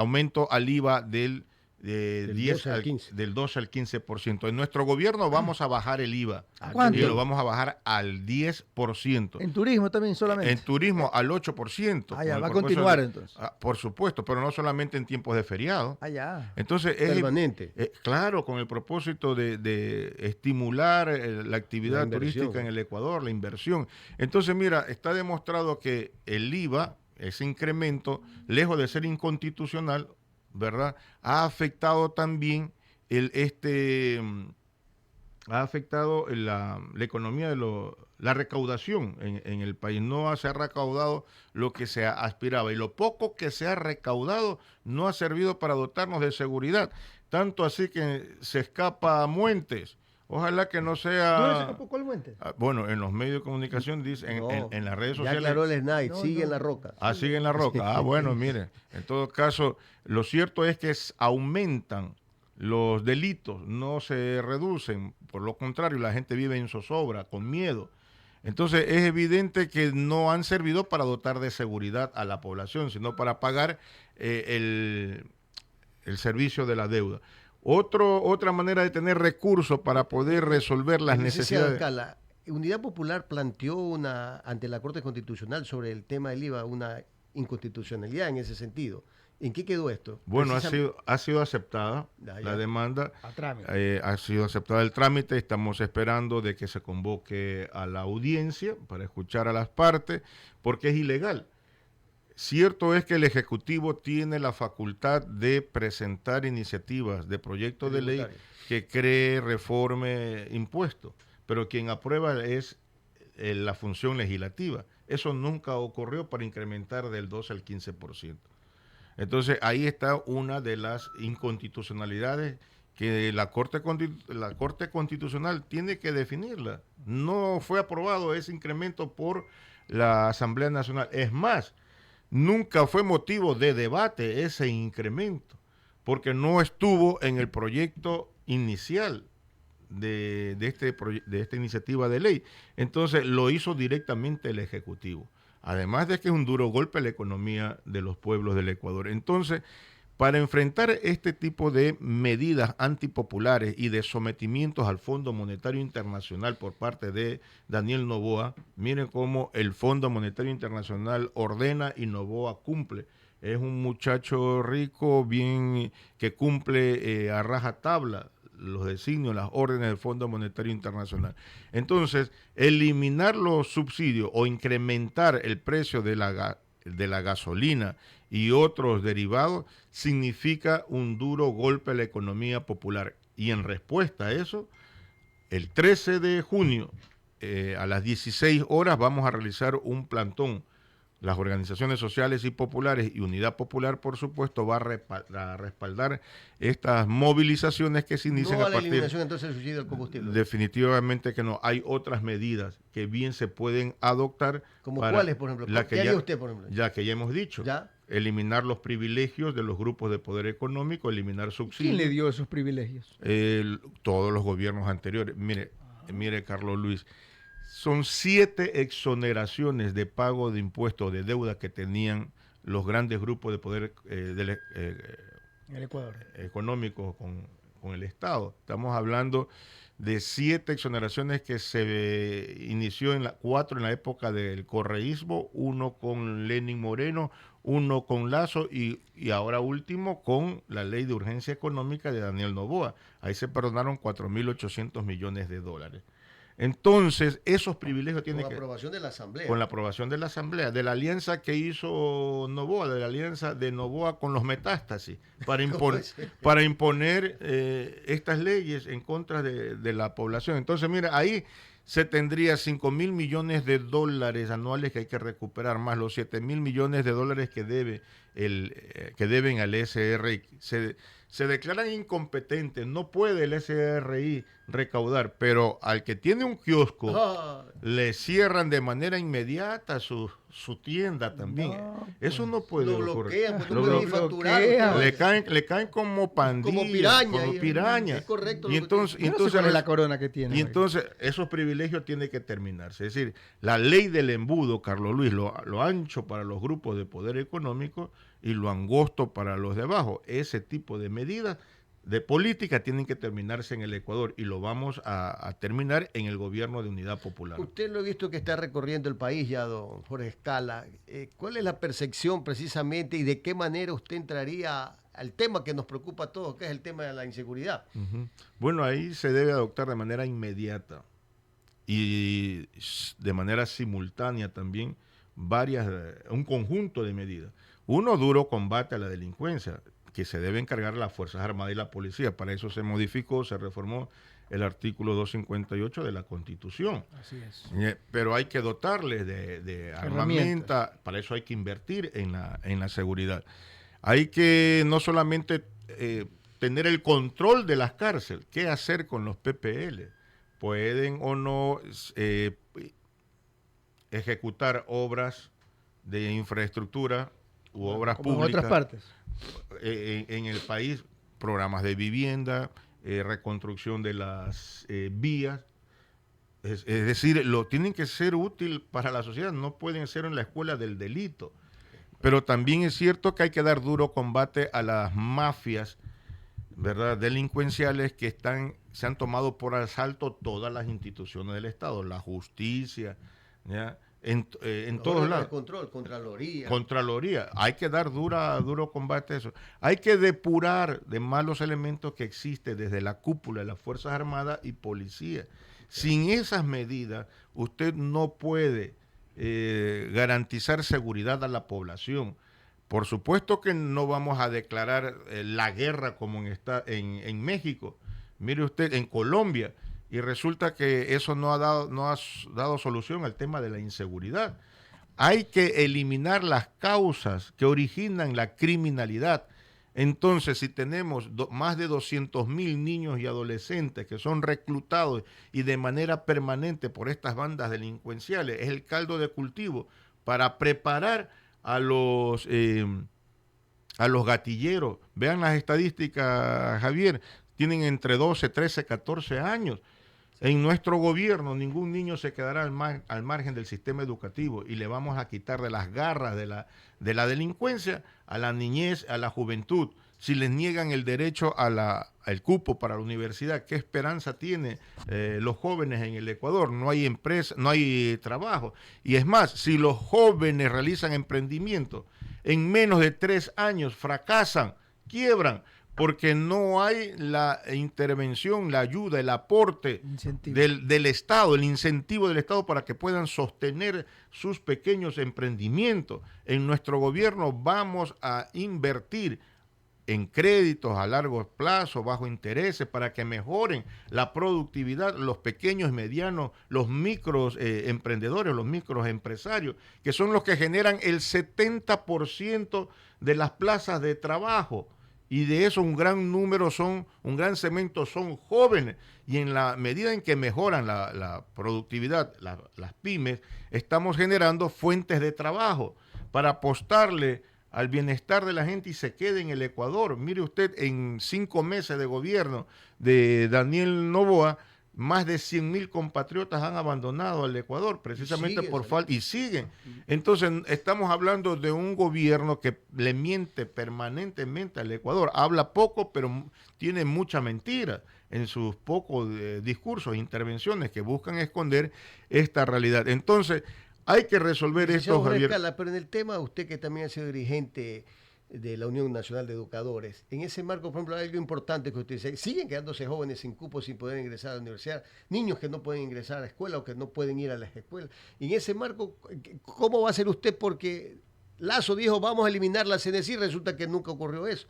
aumento al IVA Del 10 12 al 15. del 12 al 15%. En nuestro gobierno vamos a bajar el IVA. ¿A cuánto? Y lo vamos a bajar al 10%. En turismo también solamente. En turismo al 8%. Ya, con va a el continuar propuesto entonces. por supuesto, pero no solamente en tiempos de feriado. Ya. Entonces Permanente. claro, con el propósito de estimular la actividad turística en el Ecuador, la inversión. Entonces, mira, está demostrado que el IVA, ese incremento, lejos de ser inconstitucional, ¿verdad?, ha afectado también ha afectado la economía la recaudación en el país. No se ha recaudado lo que se aspiraba, y lo poco que se ha recaudado no ha servido para dotarnos de seguridad, tanto así que se escapa a Muentes. Ojalá que no sea... ¿Dónde se escapó el Muentes? Bueno, en los medios de comunicación dicen, en las redes Ya sociales... aclaró el Snipe, No, sigue no. en la roca. Sigue en la roca. Bueno, mire, en todo caso, lo cierto es que aumentan los delitos, no se reducen. Por lo contrario, la gente vive en zozobra, con miedo. Entonces, es evidente que no han servido para dotar de seguridad a la población, sino para pagar el servicio de la deuda. Otra manera de tener recursos para poder resolver las Licenciado necesidades. Escala, Unidad Popular planteó ante la Corte Constitucional sobre el tema del IVA una inconstitucionalidad en ese sentido. ¿En qué quedó esto? Bueno, ha sido aceptada la demanda, A trámite. ha sido aceptada el trámite, estamos esperando de que se convoque a la audiencia para escuchar a las partes, porque es ilegal. Cierto es que el Ejecutivo tiene la facultad de presentar iniciativas de proyectos de ley que cree, reforme impuestos, pero quien aprueba es la función legislativa. Eso nunca ocurrió para incrementar del 12 al 15%. Entonces, ahí está una de las inconstitucionalidades que la Corte Constitucional tiene que definirla. No fue aprobado ese incremento por la Asamblea Nacional. Es más, nunca fue motivo de debate ese incremento, porque no estuvo en el proyecto inicial de esta iniciativa de ley. Entonces lo hizo directamente el Ejecutivo. Además de que es un duro golpe a la economía de los pueblos del Ecuador. Entonces, para enfrentar este tipo de medidas antipopulares y de sometimientos al Fondo Monetario Internacional por parte de Daniel Noboa, miren cómo el Fondo Monetario Internacional ordena y Noboa cumple. Es un muchacho rico, bien, que cumple a rajatabla los designios, las órdenes del Fondo Monetario Internacional. Entonces, eliminar los subsidios o incrementar el precio de la gasolina y otros derivados significa un duro golpe a la economía popular. Y en respuesta a eso, el 13 de junio a las 16 horas vamos a realizar un plantón. Las organizaciones sociales y populares y Unidad Popular, por supuesto, va a respaldar estas movilizaciones que se inician no a la partir... eliminación entonces del subsidio del combustible. Definitivamente que no. Hay otras medidas que bien se pueden adoptar. ¿Como cuáles, por ejemplo? ¿Qué haría usted, por ejemplo? Ya que ya hemos dicho. ¿Ya? Eliminar los privilegios de los grupos de poder económico, eliminar subsidios. ¿Quién le dio esos privilegios? Todos los gobiernos anteriores. Mire, Carlos Luis, son 7 exoneraciones de pago de impuestos de deuda que tenían los grandes grupos de poder En el Ecuador. económicos con el Estado. Estamos hablando de 7 exoneraciones que se inició 4 en la época del correísmo, 1 con Lenín Moreno, 1 con Lazo y ahora último con la ley de urgencia económica de Daniel Noboa. Ahí se perdonaron 4.800 millones de dólares. Entonces, esos privilegios tienen que... Con la aprobación de la Asamblea. Con la aprobación de la Asamblea, de la alianza que hizo Noboa, de la alianza de Noboa con los metástasis, para imponer estas leyes en contra de la población. Entonces, mira, ahí se tendría 5.000 millones de dólares anuales que hay que recuperar, más los 7.000 millones de dólares que deben al SRI. Se declaran incompetentes, no puede el SRI recaudar, pero al que tiene un kiosco le cierran de manera inmediata su tienda también. Eso no puede ocurrir. Le caen como pandillas, como piraña. Es correcto. Y entonces ¿cuál es la corona que tiene? Y entonces esos privilegios tienen que terminarse. Es decir, la ley del embudo, Carlos Luis, lo ancho para los grupos de poder económico, y lo angosto para los de abajo. Ese tipo de medidas de política tienen que terminarse en el Ecuador y lo vamos a terminar en el gobierno de Unidad Popular. Usted lo he visto que está recorriendo el país ya, don Jorge Escala. ¿Cuál es la percepción precisamente y de qué manera usted entraría al tema que nos preocupa a todos, que es el tema de la inseguridad? Bueno, ahí se debe adoptar de manera inmediata y de manera simultánea también un conjunto de medidas. Uno, duro combate a la delincuencia, que se debe encargar las Fuerzas Armadas y la policía. Para eso se modificó, se reformó el artículo 258 de la Constitución. Así es. Pero hay que dotarles de armamenta, para eso hay que invertir en la seguridad. Hay que no solamente tener el control de las cárceles, ¿qué hacer con los PPL? Pueden o no ejecutar obras de infraestructura u obras como públicas. En otras partes. En el país, programas de vivienda, reconstrucción de las vías. Es decir, tienen que ser útil para la sociedad, no pueden ser en la escuela del delito. Pero también es cierto que hay que dar duro combate a las mafias, ¿verdad?, delincuenciales que se han tomado por asalto todas las instituciones del Estado, la justicia, ¿ya? En todos lados. Control, Contraloría. Contraloría. Hay que dar duro combate a eso. Hay que depurar de malos elementos que existen desde la cúpula de las Fuerzas Armadas y Policía. Sin esas medidas, usted no puede garantizar seguridad a la población. Por supuesto que no vamos a declarar la guerra como en México. Mire usted, en Colombia, y resulta que eso no ha dado solución al tema de la inseguridad. Hay que eliminar las causas que originan la criminalidad. Entonces, si tenemos más de 200,000 niños y adolescentes que son reclutados y de manera permanente por estas bandas delincuenciales, es el caldo de cultivo para preparar a los gatilleros. Vean las estadísticas, Javier, tienen entre 12, 13, 14 años. En nuestro gobierno ningún niño se quedará al margen del sistema educativo y le vamos a quitar de las garras de la delincuencia a la niñez, a la juventud. Si les niegan el derecho al cupo para la universidad, ¿qué esperanza tienen los jóvenes en el Ecuador? No hay empresa, no hay trabajo. Y es más, si los jóvenes realizan emprendimiento, en menos de 3 años fracasan, quiebran, porque no hay la intervención, la ayuda, el aporte del Estado, el incentivo del Estado para que puedan sostener sus pequeños emprendimientos. En nuestro gobierno vamos a invertir en créditos a largo plazo, bajo intereses, para que mejoren la productividad, los pequeños y medianos, los micros emprendedores, los micros empresarios, que son los que generan el 70% de las plazas de trabajo. Y de eso un gran segmento son jóvenes. Y en la medida en que mejoran la productividad, las pymes, estamos generando fuentes de trabajo para apostarle al bienestar de la gente y se quede en el Ecuador. Mire usted, en 5 meses de gobierno de Daniel Noboa, más de 100,000 compatriotas han abandonado el Ecuador precisamente por falta, y siguen. Entonces estamos hablando de un gobierno que le miente permanentemente al Ecuador. Habla poco, pero tiene mucha mentira en sus pocos discursos, intervenciones que buscan esconder esta realidad. Entonces hay que resolver esto, Javier. Pero en el tema, usted que también ha sido dirigente de la Unión Nacional de Educadores, en ese marco, por ejemplo, hay algo importante que usted dice: siguen quedándose jóvenes sin cupo, sin poder ingresar a la universidad, niños que no pueden ingresar a la escuela o que no pueden ir a las escuelas. Y en ese marco, ¿cómo va a hacer usted? Porque Lazo dijo, vamos a eliminar la CNC, y resulta que nunca ocurrió eso.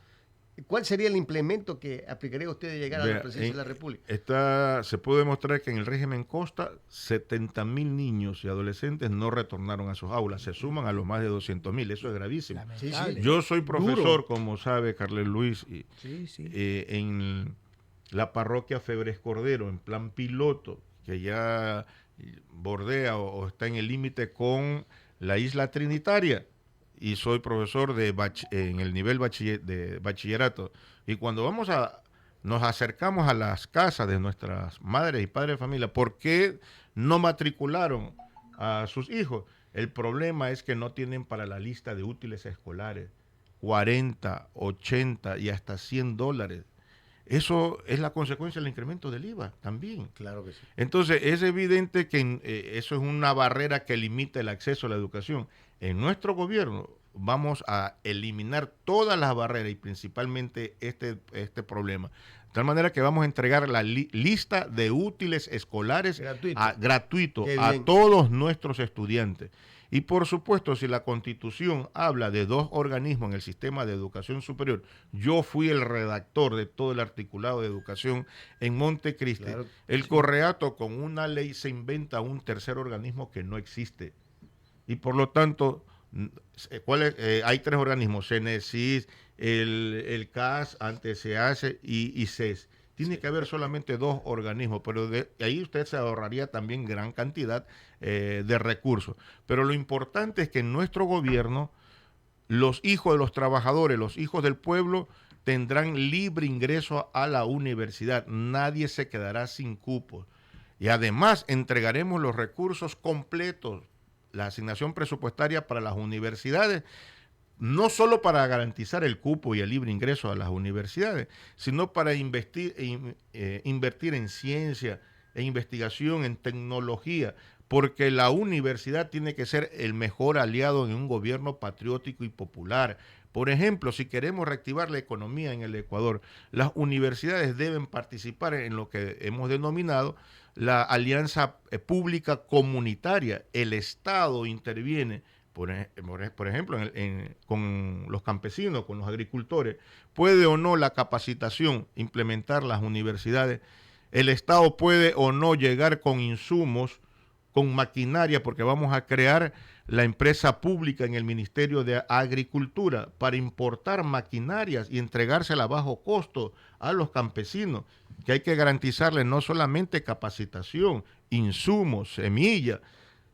¿Cuál sería el implemento que aplicaría usted de llegar a la presidencia de la República? Se puede demostrar que en el régimen Costa, 70,000 niños y adolescentes no retornaron a sus aulas, se suman a los más de 200,000, eso es gravísimo. Sí. Yo soy profesor, como sabe Carles Luis, en la parroquia Febres Cordero, en plan piloto, que ya bordea o está en el límite con la isla Trinitaria. Y soy profesor en el nivel de bachillerato. Y cuando nos acercamos a las casas de nuestras madres y padres de familia, ¿por qué no matricularon a sus hijos? El problema es que no tienen para la lista de útiles escolares. 40, 80 y hasta $100. Eso es la consecuencia del incremento del IVA también. Claro que sí. Entonces, es evidente que eso es una barrera que limita el acceso a la educación. En nuestro gobierno vamos a eliminar todas las barreras y principalmente este problema. De tal manera que vamos a entregar la lista de útiles escolares gratuito a todos nuestros estudiantes. Y por supuesto, si la Constitución habla de 2 organismos en el sistema de educación superior, yo fui el redactor de todo el articulado de educación en Montecristi. Claro, el Correato con una ley se inventa un tercer organismo que no existe. Y por lo tanto, hay 3 organismos, CENESIS, el CAS, antes se hace y CES. Tiene que haber solamente 2 organismos, pero de ahí usted se ahorraría también gran cantidad de recursos. Pero lo importante es que en nuestro gobierno, los hijos de los trabajadores, los hijos del pueblo, tendrán libre ingreso a la universidad. Nadie se quedará sin cupos. Y además entregaremos los recursos completos, la asignación presupuestaria para las universidades, no solo para garantizar el cupo y el libre ingreso a las universidades, sino para invertir en ciencia, en investigación, en tecnología, porque la universidad tiene que ser el mejor aliado en un gobierno patriótico y popular. Por ejemplo, si queremos reactivar la economía en el Ecuador, las universidades deben participar en lo que hemos denominado la alianza pública comunitaria. El Estado interviene, por ejemplo, con los campesinos, con los agricultores. Puede o no la capacitación implementar las universidades. El Estado puede o no llegar con insumos, con maquinaria, porque vamos a crear la empresa pública en el Ministerio de Agricultura para importar maquinarias y entregársela a bajo costo a los campesinos, que hay que garantizarles no solamente capacitación, insumos, semillas,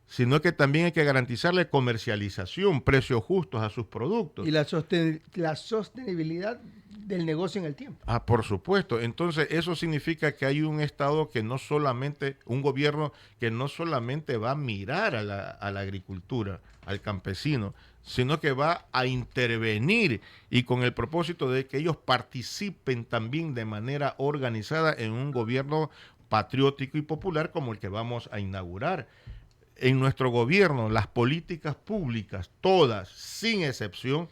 sino que también hay que garantizarle comercialización, precios justos a sus productos. Y la sostenibilidad del negocio en el tiempo. Por supuesto. Entonces, eso significa que hay un Estado que no solamente, un gobierno que no solamente va a mirar a la agricultura, al campesino, sino que va a intervenir y con el propósito de que ellos participen también de manera organizada en un gobierno patriótico y popular como el que vamos a inaugurar. En nuestro gobierno, las políticas públicas, todas, sin excepción,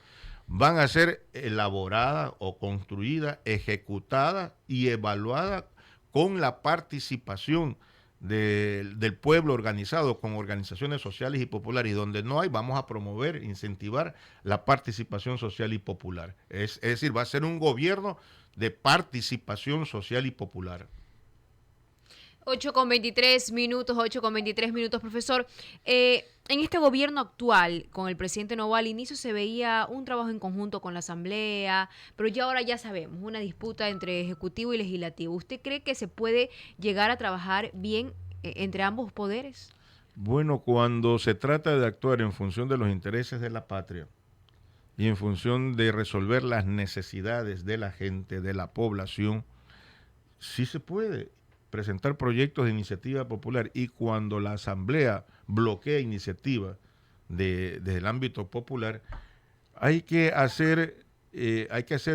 van a ser elaboradas o construidas, ejecutadas y evaluadas con la participación del pueblo organizado, con organizaciones sociales y populares. Y donde no hay, vamos a promover, incentivar la participación social y popular. Es decir, va a ser un gobierno de participación social y popular. 8:23 minutos, profesor. En este gobierno actual, con el presidente Noboa, al inicio se veía un trabajo en conjunto con la Asamblea, pero ahora ya sabemos, una disputa entre Ejecutivo y Legislativo. ¿Usted cree que se puede llegar a trabajar bien entre ambos poderes? Bueno, cuando se trata de actuar en función de los intereses de la patria y en función de resolver las necesidades de la gente, de la población, sí se puede presentar proyectos de iniciativa popular, y cuando la Asamblea bloquea iniciativas del ámbito popular, hay que hacer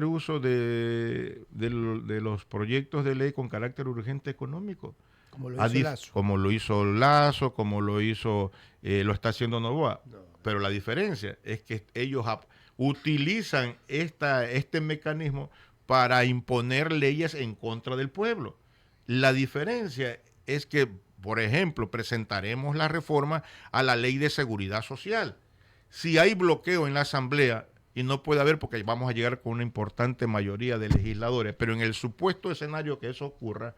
uso de los proyectos de ley con carácter urgente económico. Como lo hizo Lasso. Como lo hizo Lasso, como lo está haciendo Noboa. No. Pero la diferencia es que ellos utilizan este mecanismo para imponer leyes en contra del pueblo. La diferencia es que, por ejemplo, presentaremos la reforma a la Ley de Seguridad Social. Si hay bloqueo en la Asamblea, y no puede haber porque vamos a llegar con una importante mayoría de legisladores, pero en el supuesto escenario que eso ocurra,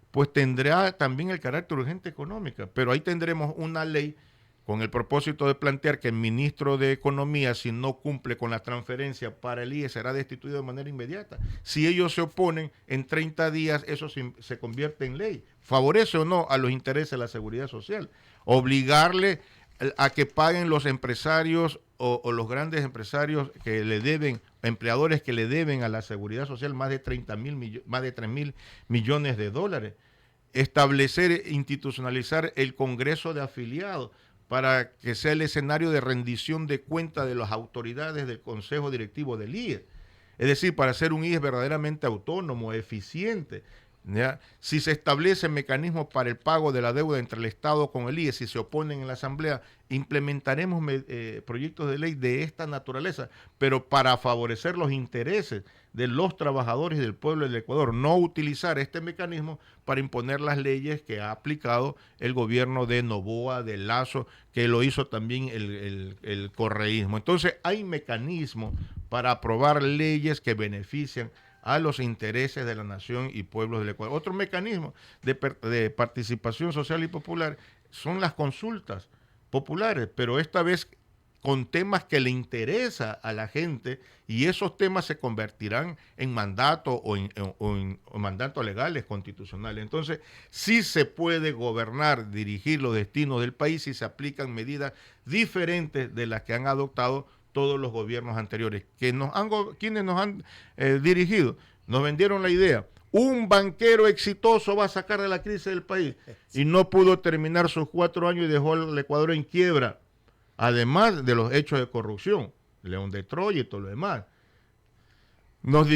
pues tendrá también el carácter urgente económica. Pero ahí tendremos una ley con el propósito de plantear que el ministro de Economía, si no cumple con la transferencia para el IE, será destituido de manera inmediata. Si ellos se oponen, en 30 días eso se convierte en ley. ¿Favorece o no a los intereses de la seguridad social? Obligarle a que paguen los empresarios o los grandes empresarios que le deben, empleadores que le deben a la seguridad social más de 3.000 millones de dólares. Establecer, institucionalizar el Congreso de Afiliados, para que sea el escenario de rendición de cuenta de las autoridades del Consejo Directivo del IES. Es decir, para ser un IES verdaderamente autónomo, eficiente. ¿Ya? Si se establecen mecanismos para el pago de la deuda entre el Estado con el IES, si se oponen en la Asamblea, implementaremos proyectos de ley de esta naturaleza, pero para favorecer los intereses de los trabajadores y del pueblo del Ecuador, no utilizar este mecanismo para imponer las leyes que ha aplicado el gobierno de Noboa, de Lasso, que lo hizo también el correísmo. Entonces hay mecanismos para aprobar leyes que benefician a los intereses de la nación y pueblos del Ecuador. Otro mecanismo de participación social y popular son las consultas populares, pero esta vez con temas que le interesa a la gente, y esos temas se convertirán en mandato o en mandatos legales constitucionales. Entonces, sí se puede gobernar, dirigir los destinos del país si se aplican medidas diferentes de las que han adoptado todos los gobiernos anteriores, quienes nos han dirigido. Nos vendieron la idea: un banquero exitoso va a sacar de la crisis del país, y no pudo terminar sus 4 años y dejó al Ecuador en quiebra, además de los hechos de corrupción, León de Troya y todo lo demás. Nos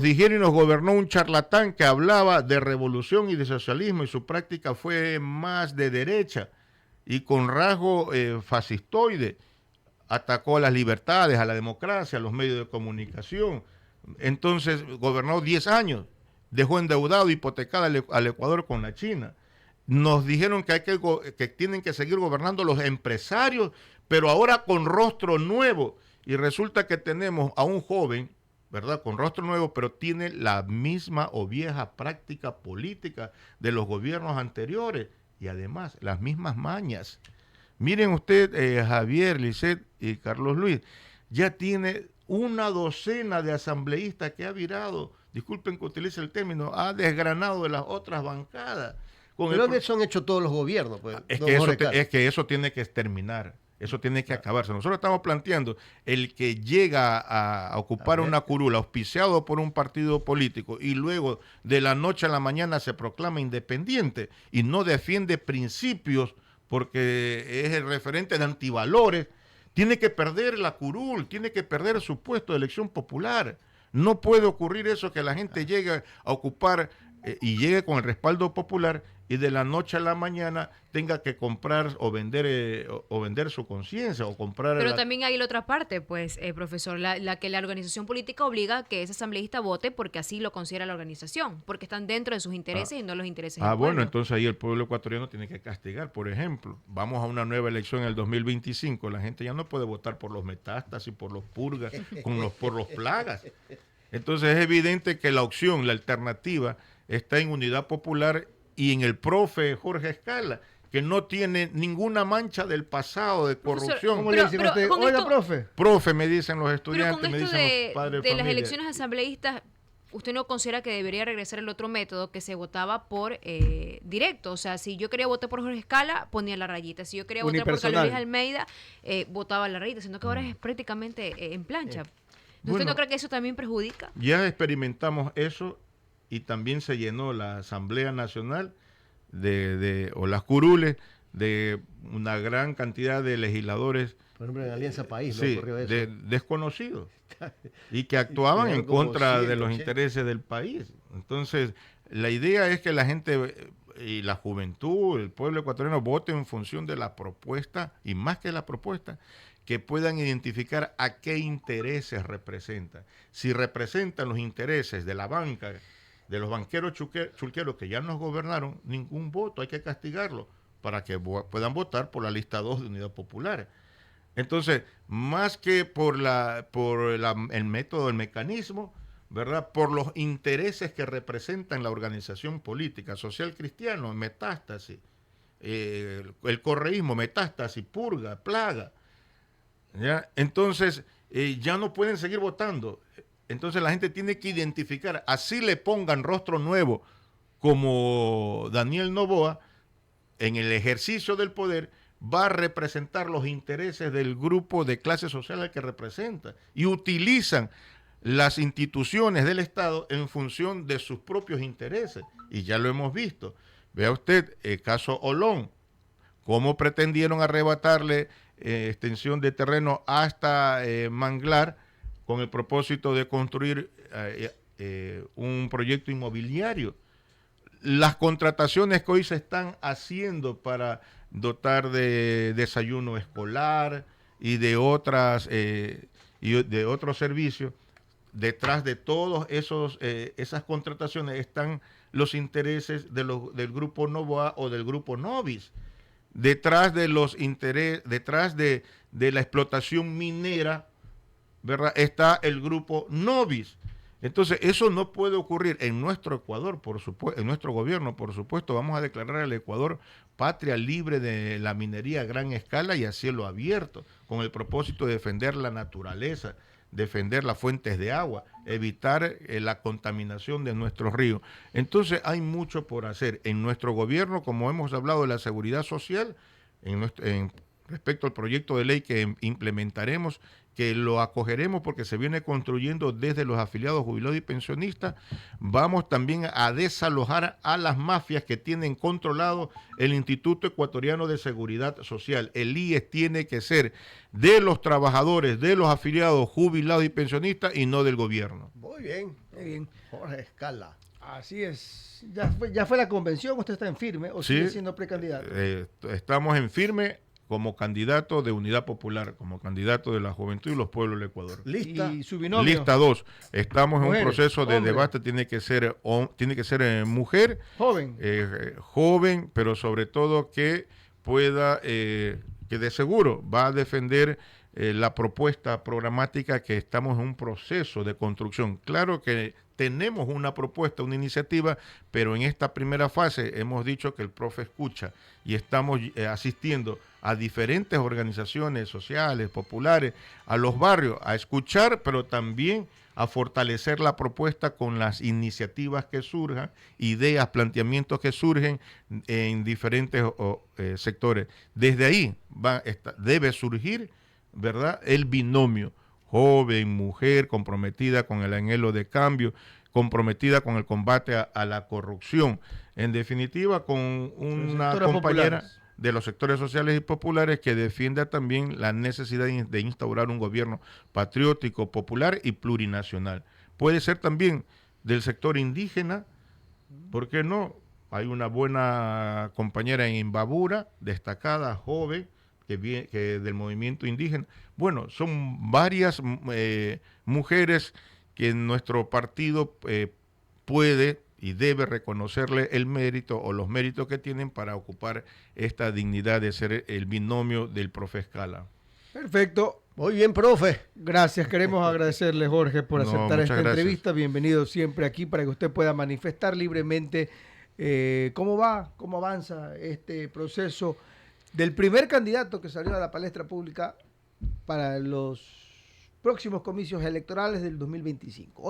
dijeron y nos gobernó un charlatán que hablaba de revolución y de socialismo, y su práctica fue más de derecha y con rasgo fascistoide. Atacó a las libertades, a la democracia, a los medios de comunicación. Entonces gobernó 10 años, dejó endeudado, hipotecado al Ecuador con la China. Nos dijeron que tienen que seguir gobernando los empresarios, pero ahora con rostro nuevo. Y resulta que tenemos a un joven, ¿verdad?, con rostro nuevo, pero tiene la misma o vieja práctica política de los gobiernos anteriores, y además las mismas mañas. Miren usted, Javier, Lisset y Carlos Luis, ya tiene una docena de asambleístas que ha virado, disculpen que utilice el término, ha desgranado de las otras bancadas. Pero eso han hecho todos los gobiernos. Pues, es que eso tiene que terminar, eso tiene que acabarse. Nosotros estamos planteando el que llega a ocupar una curula auspiciado por un partido político y luego de la noche a la mañana se proclama independiente y no defiende principios porque es el referente de antivalores, tiene que perder la curul, tiene que perder su puesto de elección popular. No puede ocurrir eso, que la gente llegue a ocupar y llegue con el respaldo popular y de la noche a la mañana tenga que comprar o vender su conciencia o comprar... Pero también hay la otra parte, pues, profesor, la que la organización política obliga a que ese asambleísta vote porque así lo considera la organización, porque están dentro de sus intereses y no los intereses del pueblo. Bueno, entonces ahí el pueblo ecuatoriano tiene que castigar. Por ejemplo, vamos a una nueva elección en el 2025, la gente ya no puede votar por los metástasis, por los purgas, por los plagas. Entonces es evidente que la opción, la alternativa, está en Unidad Popular y en el profe Jorge Escala, que no tiene ninguna mancha del pasado de corrupción. ¿Cómo le dicen a usted? Oiga, profe. Profe, me dicen los estudiantes, pero con me esto dicen los padres de las familia. elecciones asambleístas, ¿usted no considera que debería regresar el otro método que se votaba por directo? O sea, si yo quería votar por Jorge Escala, ponía la rayita. Si yo quería votar por Carlos Luis Almeida, votaba la rayita, sino que ahora es prácticamente en plancha. ¿Usted no cree que eso también perjudica? Ya experimentamos eso y también se llenó la Asamblea Nacional o las curules de una gran cantidad de legisladores. Por ejemplo, en Alianza País, sí, ¿no? Ocurrió eso. Desconocidos y que actuaban en contra de los intereses del país. Entonces, la idea es que la gente y la juventud, el pueblo ecuatoriano, vote en función de la propuesta y más que la propuesta, que puedan identificar a qué intereses representan. Si representan los intereses de la banca, de los banqueros chulqueros que ya nos gobernaron, ningún voto, hay que castigarlo para que puedan votar por la lista 2 de Unidad Popular. Entonces, más que por el método, el mecanismo, ¿verdad?, por los intereses que representan la organización política, Social Cristiano, Metástasis, el correísmo, Metástasis, Purga, Plaga, ¿ya? Entonces, ya no pueden seguir votando. Entonces la gente tiene que identificar, así le pongan rostro nuevo como Daniel Noboa, en el ejercicio del poder va a representar los intereses del grupo de clase social al que representa y utilizan las instituciones del Estado en función de sus propios intereses. Y ya lo hemos visto. Vea usted el caso Olón, cómo pretendieron arrebatarle extensión de terreno hasta Manglar con el propósito de construir un proyecto inmobiliario. Las contrataciones que hoy se están haciendo para dotar de desayuno escolar y de otros servicios, detrás de todos esas contrataciones están los intereses del grupo Novoa o del grupo Novis. Detrás de los intereses, detrás de la explotación minera, ¿verdad?, está el grupo Novis. Entonces, eso no puede ocurrir en nuestro Ecuador, por supuesto, en nuestro gobierno, por supuesto. Vamos a declarar al Ecuador patria libre de la minería a gran escala y a cielo abierto, con el propósito de defender la naturaleza, defender las fuentes de agua, evitar la contaminación de nuestros ríos. Entonces, hay mucho por hacer en nuestro gobierno, como hemos hablado de la seguridad social, respecto al proyecto de ley que implementaremos, que lo acogeremos porque se viene construyendo desde los afiliados, jubilados y pensionistas. Vamos también a desalojar a las mafias que tienen controlado el Instituto Ecuatoriano de Seguridad Social. El IES tiene que ser de los trabajadores, de los afiliados, jubilados y pensionistas y no del gobierno. Muy bien. Muy bien. Jorge Escala. Así es. ¿Ya fue la convención? ¿Usted está en firme o sigue siendo precandidato? Estamos en firme como candidato de Unidad Popular, como candidato de la Juventud y los Pueblos del Ecuador. ¿Lista? ¿Y su binomio? Lista 2. Estamos en un proceso de hombre. debate, tiene que ser mujer, Joven. joven, pero sobre todo que pueda, que de seguro va a defender la propuesta programática que estamos en un proceso de construcción. Claro que tenemos una propuesta, una iniciativa, pero en esta primera fase hemos dicho que el profe escucha y estamos asistiendo a diferentes organizaciones sociales, populares, a los barrios, a escuchar, pero también a fortalecer la propuesta con las iniciativas que surjan, ideas, planteamientos que surgen en diferentes sectores. Desde ahí debe surgir, ¿verdad?, el binomio joven, mujer, comprometida con el anhelo de cambio, comprometida con el combate a la corrupción. En definitiva, con una compañera de los sectores sociales y populares que defienda también la necesidad de instaurar un gobierno patriótico, popular y plurinacional. Puede ser también del sector indígena, ¿por qué no? Hay una buena compañera en Imbabura, destacada, joven, que del movimiento indígena. Bueno, son varias mujeres que nuestro partido puede y debe reconocerle el mérito o los méritos que tienen para ocupar esta dignidad de ser el binomio del profe Escala. Perfecto. Muy bien, profe. Gracias. Queremos agradecerle, Jorge, por aceptar esta gracias. entrevista. Bienvenido siempre aquí para que usted pueda manifestar libremente cómo va, cómo avanza este proceso del primer candidato que salió a la palestra pública para los próximos comicios electorales del 2025.